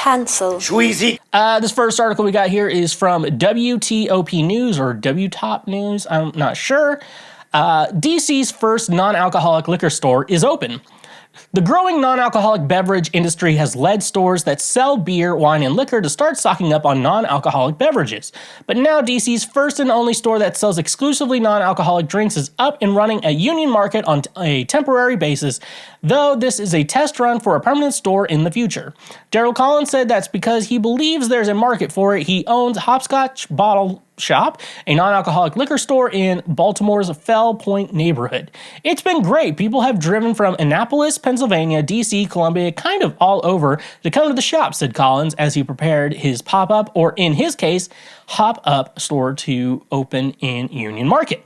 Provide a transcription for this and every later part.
Cancel. Squeezy. This first article we got here is from WTOP News or WTOP News. I'm not sure. DC's first non-alcoholic liquor store is open. The growing non-alcoholic beverage industry has led stores that sell beer, wine, and liquor to start stocking up on non-alcoholic beverages. But now DC's first and only store that sells exclusively non-alcoholic drinks is up and running at Union Market on a temporary basis, though this is a test run for a permanent store in the future. Darryl Collins said that's because he believes there's a market for it. He owns Hopscotch Bottle Shop, a non-alcoholic liquor store in Baltimore's Fell Point neighborhood. It's been great. People have driven from Annapolis, Pennsylvania, DC, Columbia, kind of all over to come to the shop, said Collins as he prepared his pop-up, or in his case, hop-up store to open in Union Market.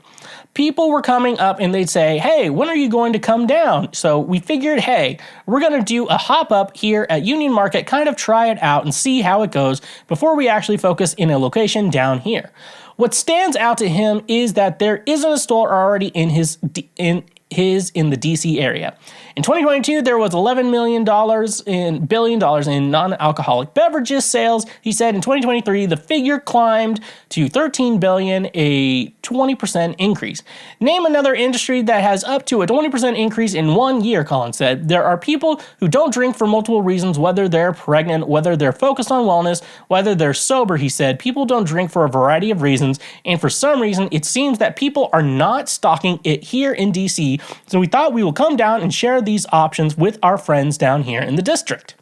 People were coming up and they'd say, hey, when are you going to come down? So we figured, hey, we're going to do a hop-up here at Union Market, kind of try it out and see how it goes before we actually focus in a location down here. What stands out to him is that there isn't a store already in the DC area. In 2022, there was $11 billion in non-alcoholic beverages sales. He said in 2023, the figure climbed to $13 billion, a 20% increase. Name another industry that has up to a 20% increase in 1 year, Collins said. There are people who don't drink for multiple reasons, whether they're pregnant, whether they're focused on wellness, whether they're sober, he said. People don't drink for a variety of reasons, and for some reason, it seems that people are not stocking it here in DC, so we thought we will come down and share these options with our friends down here in the district.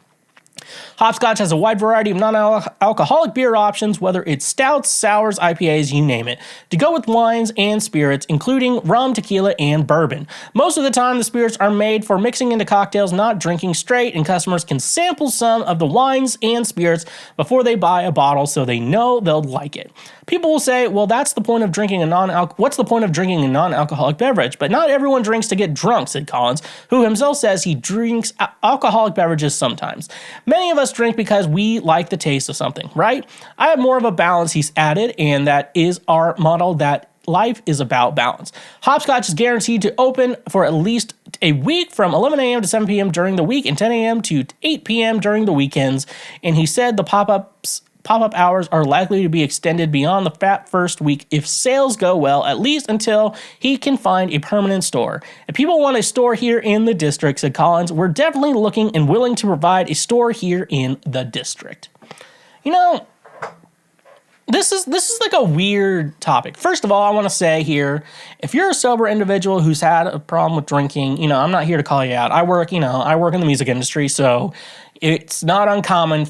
Hopscotch has a wide variety of non-alcoholic beer options, whether it's stouts, sours, IPAs, you name it, to go with wines and spirits, including rum, tequila, and bourbon. Most of the time, the spirits are made for mixing into cocktails, not drinking straight, and customers can sample some of the wines and spirits before they buy a bottle so they know they'll like it. People will say, well, what's the point of drinking a non-alcoholic beverage? But not everyone drinks to get drunk, said Collins, who himself says he drinks alcoholic beverages sometimes. Many of us drink because we like the taste of something, right? I have more of a balance, he's added, and that is our model, that life is about balance. Hopscotch is guaranteed to open for at least a week from 11 a.m. to 7 p.m. during the week and 10 a.m. to 8 p.m. during the weekends. And he said the pop-up hours are likely to be extended beyond the first week if sales go well, at least until he can find a permanent store. If people want a store here in the district, said Collins, we're definitely looking and willing to provide a store here in the district. You know, this is like a weird topic. First of all, I want to say here, if you're a sober individual who's had a problem with drinking, you know, I'm not here to call you out. I work in the music industry, so it's not uncommon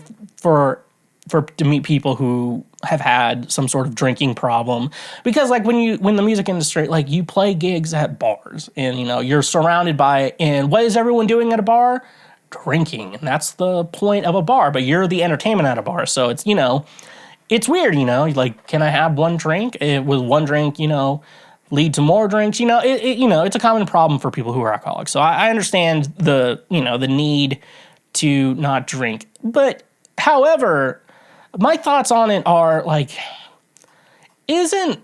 to meet people who have had some sort of drinking problem, because like when the music industry, like you play gigs at bars and you know you're surrounded by, and what is everyone doing at a bar? Drinking, and that's the point of a bar. But you're the entertainment at a bar, so it's, you know, it's weird, you know, like, can I have one drink? Will one drink, you know, lead to more drinks? You know, it's a common problem for people who are alcoholics. So I understand the need to not drink, but however, my thoughts on it are, like, isn't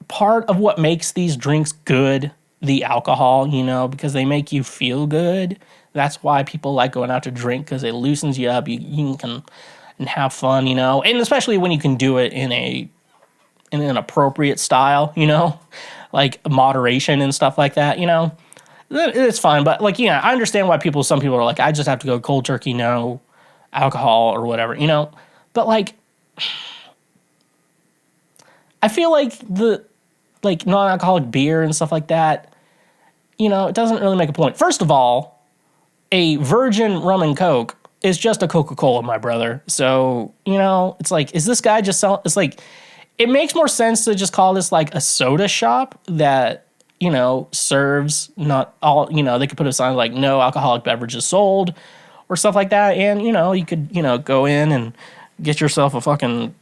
part of what makes these drinks good the alcohol, you know, because they make you feel good? That's why people like going out to drink, because it loosens you up. You can have fun, you know, and especially when you can do it in an appropriate style, you know, like moderation and stuff like that, you know. It's fine, but, like, yeah, I understand why some people are like, I just have to go cold turkey, no alcohol or whatever, you know. But, like, I feel like non-alcoholic beer and stuff like that, you know, it doesn't really make a point. First of all, a virgin rum and Coke is just a Coca-Cola, my brother. So, you know, it's like, is this guy just selling? It's like, it makes more sense to just call this like a soda shop that, you know, serves not all, you know, they could put a sign like no alcoholic beverages sold or stuff like that. And, you know, you could, you know, go in and get yourself a fucking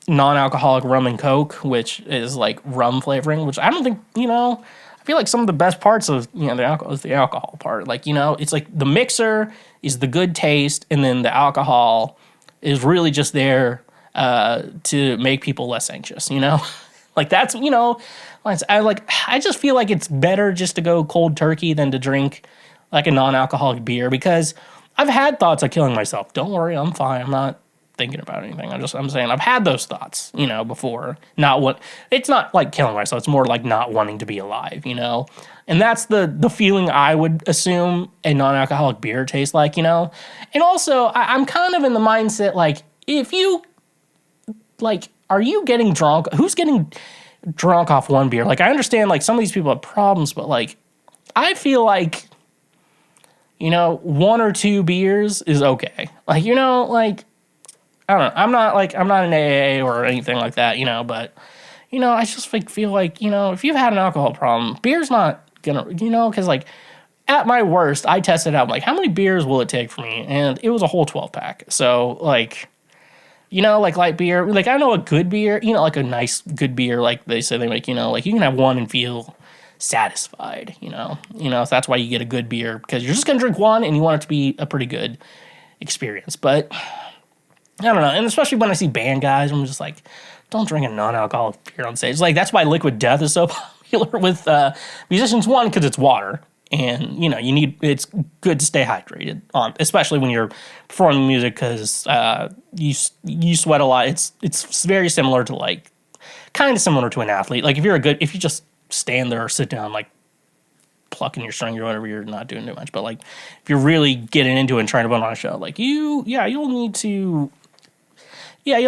non-alcoholic rum and Coke, which is like rum flavoring, which I don't think, you know, I feel like some of the best parts of, you know, the alcohol is the alcohol part. Like, you know, it's like the mixer is the good taste, and then the alcohol is really just there to make people less anxious, you know? Like, that's, you know, I just feel like it's better just to go cold turkey than to drink like a non-alcoholic beer, because I've had thoughts of killing myself. Don't worry, I'm fine. I'm not thinking about anything. I'm saying I've had those thoughts, before. It's not like killing myself. It's more like not wanting to be alive, And that's the feeling I would assume a non-alcoholic beer tastes like, And also, I'm kind of in the mindset, like, if you, like, are you getting drunk? Who's getting drunk off one beer? Like, I understand, like, some of these people have problems, but, like, I feel like, one or two beers is okay. Like, like, I don't know. I'm not an AA or anything like that, but, I just feel like, if you've had an alcohol problem, beer's not gonna, because, like, at my worst, I tested out, like, how many beers will it take for me? And it was a whole 12-pack. So, like, like light beer, like, I know a good beer, like a nice good beer, like they say they make, like, you can have one and feel satisfied, so that's why you get a good beer, because you're just gonna drink one and you want it to be a pretty good experience. But I don't know, and especially when I see band guys, I'm just like, don't drink a non-alcoholic beer on stage. Like, that's why Liquid Death is so popular with musicians. One, because it's water, and it's good to stay hydrated especially when you're performing music, because you sweat a lot. It's very similar to, like, kind of similar to an athlete. Like, if you just stand there or sit down, like, plucking your string or whatever, you're not doing too much. But, like, if you're really getting into it and trying to put on a show, like, you'll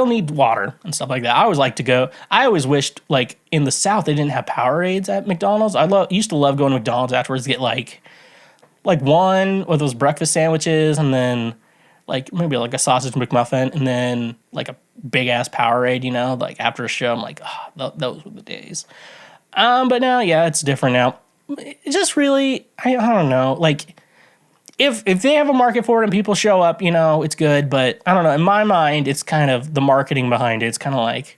need water and stuff like that. I always wished, like, in the South, they didn't have Powerades at McDonald's. Used to love going to McDonald's afterwards to get, like one of those breakfast sandwiches, and then, like, maybe, like, a sausage McMuffin, and then, like, a big-ass Powerade, like, after a show. I'm like, those were the days. But now, yeah, it's different now. It just really, I don't know, like, if they have a market for it and people show up, it's good. But I don't know, in my mind, it's kind of the marketing behind it. It's kind of like,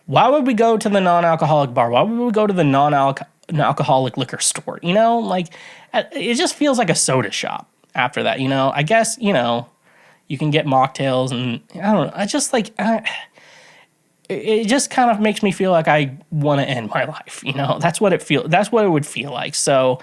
why would we go to the non-alcoholic bar? Why would we go to the non-alcoholic liquor store? Like, it just feels like a soda shop after that, I guess, you can get mocktails, and I don't know. I just, like, it just kind of makes me feel like I want to end my life, That's what it would feel like. So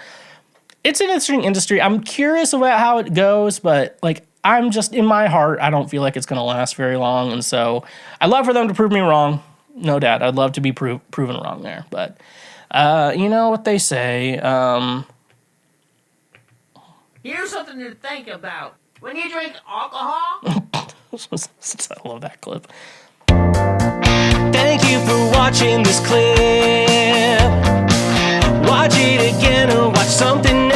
it's an interesting industry. I'm curious about how it goes, but, like, I'm just, in my heart, I don't feel like it's going to last very long. And so I'd love for them to prove me wrong. No doubt. I'd love to be proven wrong there. But you know what they say. Here's something to think about. When you drink alcohol... I love that clip. Thank you for watching this clip. Watch it again or watch something else.